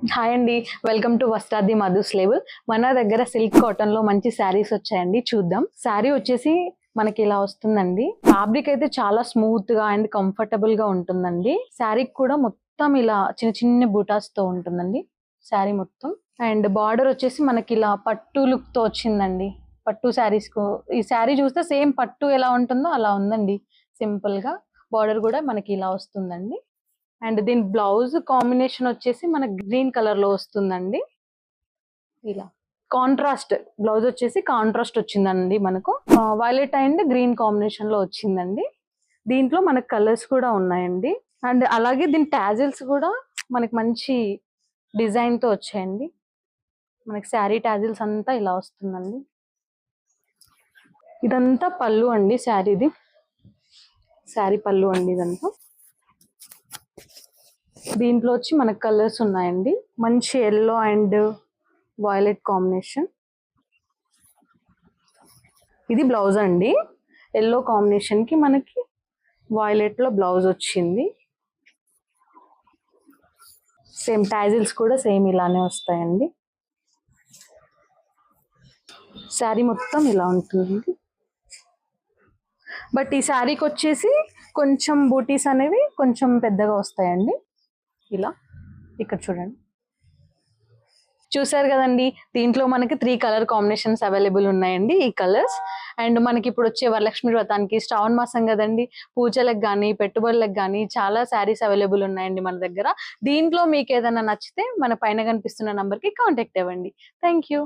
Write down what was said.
Hi అండి. Welcome to Vastradi Madhu's label. మన దగ్గర సిల్క్ కాటన్ లో మంచి శారీస్ వచ్చాయండి, చూద్దాం. శారీ వచ్చేసి మనకి ఇలా వస్తుందండి. ఫ్యాబ్రిక్ అయితే చాలా స్మూత్ గా అండ్ కంఫర్టబుల్ గా ఉంటుందండి. శారీకి కూడా మొత్తం ఇలా చిన్న చిన్న బూటాస్ తో ఉంటుందండి శారీ మొత్తం. అండ్ బార్డర్ వచ్చేసి మనకి ఇలా పట్టు లుక్ తో వచ్చిందండి. పట్టు శారీస్ కు ఈ శారీ చూస్తే సేమ్ పట్టు ఎలా ఉంటుందో అలా ఉందండి. సింపుల్ గా బార్డర్ కూడా మనకి ఇలా వస్తుందండి. అండ్ దీని బ్లౌజ్ కాంబినేషన్ వచ్చేసి మనకి గ్రీన్ కలర్ లో వస్తుందండి. ఇలా కాంట్రాస్ట్ బ్లౌజ్ వచ్చేసి కాంట్రాస్ట్ వచ్చిందండి మనకు. వైలెట్ అండ్ గ్రీన్ కాంబినేషన్ లో వచ్చిందండి. దీంట్లో మనకు కలర్స్ కూడా ఉన్నాయండి. అండ్ అలాగే దీని టాజిల్స్ కూడా మనకి మంచి డిజైన్ తో వచ్చాయండి. మనకి శారీ టాజిల్స్ అంతా ఇలా వస్తుందండి. ఇదంతా పళ్ళు అండి, శారీది శారీ పళ్ళు అండి ఇదంతా. దీంట్లో వచ్చి మనకు కలర్స్ ఉన్నాయండి. మంచి ఎల్లో అండ్ వైలెట్ కాంబినేషన్. ఇది బ్లౌజ్ అండి. ఎల్లో కాంబినేషన్ కి మనకి వైలెట్ లో బ్లౌజ్ వచ్చింది. సేమ్ టాజిల్స్ కూడా సేమ్ ఇలానే వస్తాయండి. శారీ మొత్తం ఇలా ఉంటుంది. బట్ ఈ శారీకి వచ్చేసి కొంచెం బూటీస్ అనేవి కొంచెం పెద్దగా వస్తాయండి. ఇలా ఇక్కడ చూడండి, చూసారు కదండి. దీంట్లో మనకి 3 కలర్ కాంబినేషన్స్ అవైలబుల్ ఉన్నాయండి, ఈ కలర్స్. అండ్ మనకి ఇప్పుడు వచ్చే వరలక్ష్మి వ్రతానికి, శ్రావణ మాసం కదండి, పూజలకు కానీ పెట్టుబడులకు కానీ చాలా శారీస్ అవైలబుల్ ఉన్నాయండి మన దగ్గర. దీంట్లో మీకు ఏదైనా నచ్చితే మన పైన కనిపిస్తున్న నంబర్కి కాంటాక్ట్ అవ్వండి. Thank you.